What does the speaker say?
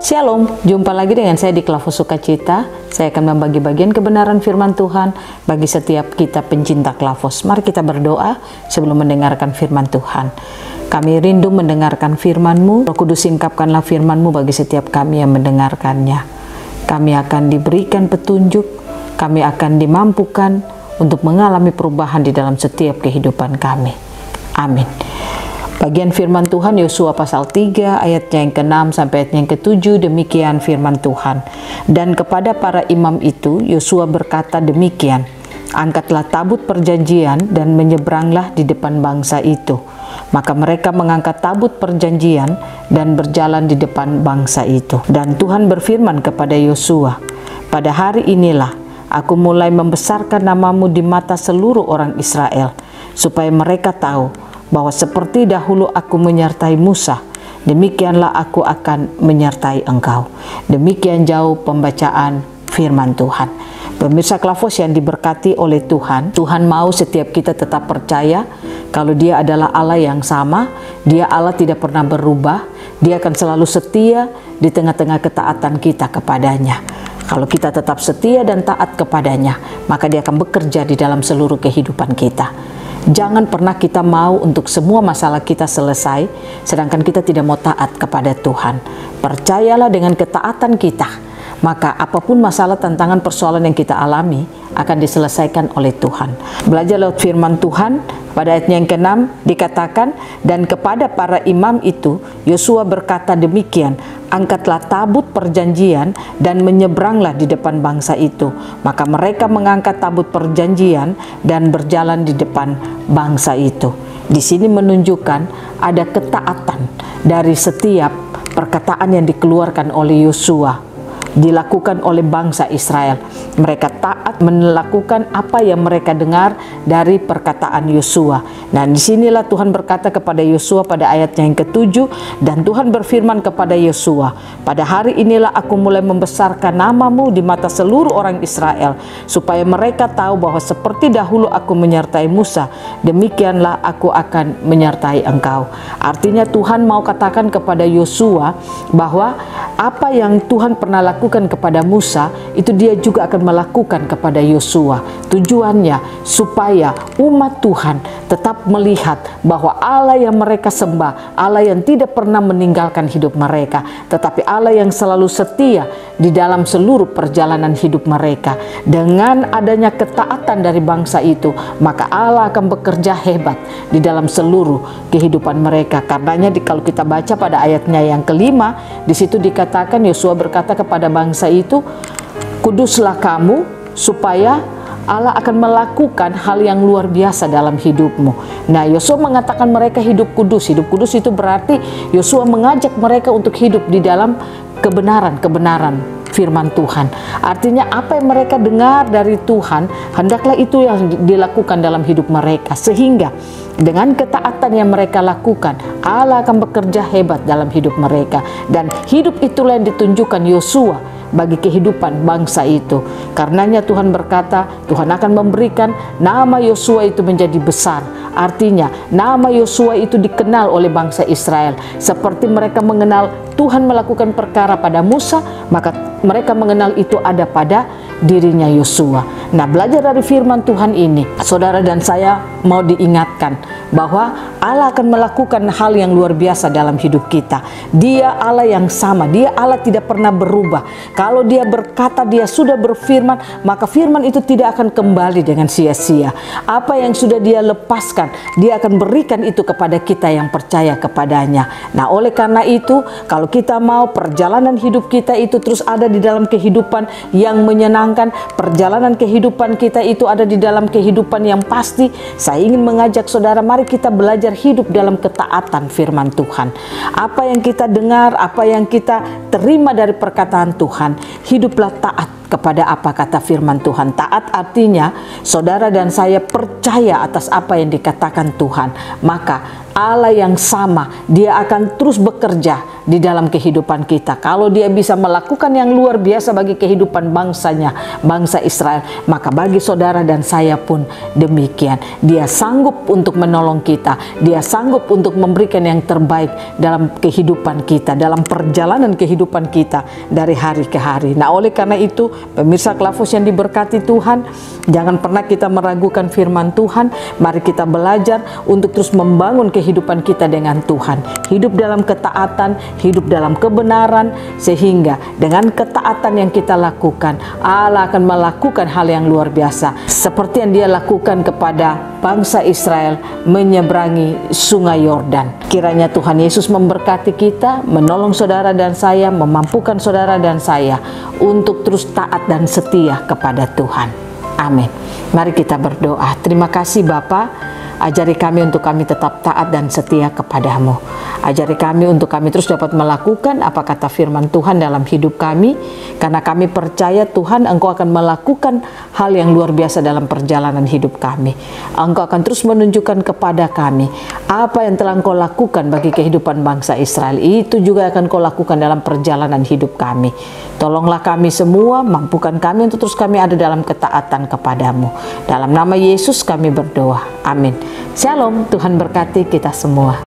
Shalom, jumpa lagi dengan saya di Klavos Sukacita. Saya akan membagi bagian kebenaran firman Tuhan bagi setiap kita pencinta Klavos. Mari kita berdoa sebelum mendengarkan firman Tuhan. Kami rindu mendengarkan firman-Mu. Roh Kudus, singkapkanlah firman-Mu bagi setiap kami yang mendengarkannya. Kami akan diberikan petunjuk, kami akan dimampukan untuk mengalami perubahan di dalam setiap kehidupan kami. Amin. Bagian firman Tuhan Yosua pasal 3 ayatnya yang ke-6 sampai ayatnya yang ke-7, demikian firman Tuhan. Dan kepada para imam itu Yosua berkata demikian, angkatlah tabut perjanjian dan menyeberanglah di depan bangsa itu. Maka mereka mengangkat tabut perjanjian dan berjalan di depan bangsa itu. Dan Tuhan berfirman kepada Yosua, pada hari inilah aku mulai membesarkan namamu di mata seluruh orang Israel, supaya mereka tahu bahwa seperti dahulu aku menyertai Musa, demikianlah aku akan menyertai engkau. Demikian jauh pembacaan firman Tuhan. Pemirsa Klavos yang diberkati oleh Tuhan, Tuhan mau setiap kita tetap percaya kalau Dia adalah Allah yang sama, Dia Allah tidak pernah berubah, Dia akan selalu setia di tengah-tengah ketaatan kita kepadanya. Kalau kita tetap setia dan taat kepadanya, maka Dia akan bekerja di dalam seluruh kehidupan kita. Jangan pernah kita mau untuk semua masalah kita selesai, sedangkan kita tidak mau taat kepada Tuhan. Percayalah dengan ketaatan kita, maka apapun masalah, tantangan, persoalan yang kita alami akan diselesaikan oleh Tuhan. Belajar lewat firman Tuhan, pada ayatnya yang ke-6 dikatakan, dan kepada para imam itu Yosua berkata demikian, angkatlah tabut perjanjian dan menyeberanglah di depan bangsa itu. Maka mereka mengangkat tabut perjanjian dan berjalan di depan bangsa itu. Di sini menunjukkan ada ketaatan dari setiap perkataan yang dikeluarkan oleh Yosua, dilakukan oleh bangsa Israel. Mereka taat melakukan apa yang mereka dengar dari perkataan Yosua. Nah, disinilah Tuhan berkata kepada Yosua pada ayatnya yang ke-7, dan Tuhan berfirman kepada Yosua, pada hari inilah aku mulai membesarkan namamu di mata seluruh orang Israel, supaya mereka tahu bahwa seperti dahulu aku menyertai Musa, demikianlah aku akan menyertai engkau. Artinya Tuhan mau katakan kepada Yosua bahwa apa yang Tuhan pernah lakukan kepada Musa, itu Dia juga akan melakukan kepada Yosua. Tujuannya supaya umat Tuhan tetap melihat bahwa Allah yang mereka sembah, Allah yang tidak pernah meninggalkan hidup mereka, tetapi Allah yang selalu setia di dalam seluruh perjalanan hidup mereka. Dengan adanya ketaatan dari bangsa itu, maka Allah akan bekerja hebat di dalam seluruh kehidupan mereka. Karenanya kalau kita baca pada ayatnya yang ke-5, di situ dikatakan Yosua berkata kepada bangsa itu, kuduslah kamu, supaya Allah akan melakukan hal yang luar biasa dalam hidupmu. Nah, Yosua mengatakan mereka hidup kudus. Hidup kudus itu berarti Yosua mengajak mereka untuk hidup di dalam kebenaran firman Tuhan. Artinya apa yang mereka dengar dari Tuhan, hendaklah itu yang dilakukan dalam hidup mereka. Sehingga dengan ketaatan yang mereka lakukan, Allah akan bekerja hebat dalam hidup mereka. Dan hidup itulah yang ditunjukkan Yosua bagi kehidupan bangsa itu. Karenanya Tuhan berkata, Tuhan akan memberikan nama Yosua itu menjadi besar. Artinya nama Yosua itu dikenal oleh bangsa Israel. Seperti mereka mengenal Tuhan melakukan perkara pada Musa, maka mereka mengenal itu ada pada dirinya Yosua. Nah, belajar dari firman Tuhan ini, saudara dan saya mau diingatkan bahwa Allah akan melakukan hal yang luar biasa dalam hidup kita. Dia Allah yang sama, Dia Allah tidak pernah berubah. Kalau Dia berkata, Dia sudah berfirman, maka firman itu tidak akan kembali dengan sia-sia. Apa yang sudah Dia lepaskan, Dia akan berikan itu kepada kita yang percaya kepadanya. Nah, oleh karena itu, kalau kita mau perjalanan hidup kita itu terus ada di dalam kehidupan yang menyenangkan, perjalanan kehidupan kita itu ada di dalam kehidupan yang pasti, saya ingin mengajak saudara, mari kita belajar hidup dalam ketaatan firman Tuhan. Apa yang kita dengar, apa yang kita terima dari perkataan Tuhan, hiduplah taat kepada apa kata firman Tuhan. Taat artinya saudara dan saya percaya atas apa yang dikatakan Tuhan, maka Allah yang sama, Dia akan terus bekerja di dalam kehidupan kita. Kalau Dia bisa melakukan yang luar biasa bagi kehidupan bangsanya, bangsa Israel, maka bagi saudara dan saya pun demikian. Dia sanggup untuk menolong kita, Dia sanggup untuk memberikan yang terbaik dalam kehidupan kita, dalam perjalanan kehidupan kita dari hari ke hari. Nah, oleh karena itu, pemirsa Klafos yang diberkati Tuhan, jangan pernah kita meragukan firman Tuhan. Mari kita belajar untuk terus membangun kehidupan kita dengan Tuhan, hidup dalam ketaatan, hidup dalam kebenaran, sehingga dengan ketaatan yang kita lakukan, Allah akan melakukan hal yang luar biasa seperti yang Dia lakukan kepada bangsa Israel menyeberangi sungai Yordan. Kiranya Tuhan Yesus memberkati kita, menolong saudara dan saya, memampukan saudara dan saya untuk terus taat dan setia kepada Tuhan. Amin. Mari kita berdoa. Terima kasih Bapa, ajari kami untuk kami tetap taat dan setia kepadamu. Ajari kami untuk kami terus dapat melakukan apa kata firman Tuhan dalam hidup kami, karena kami percaya Tuhan Engkau akan melakukan hal yang luar biasa dalam perjalanan hidup kami. Engkau akan terus menunjukkan kepada kami apa yang telah Engkau lakukan bagi kehidupan bangsa Israel, itu juga akan Engkau lakukan dalam perjalanan hidup kami. Tolonglah kami semua, mampukan kami untuk terus kami ada dalam ketaatan kepadamu. Dalam nama Yesus kami berdoa. Amin. Shalom, Tuhan berkati kita semua.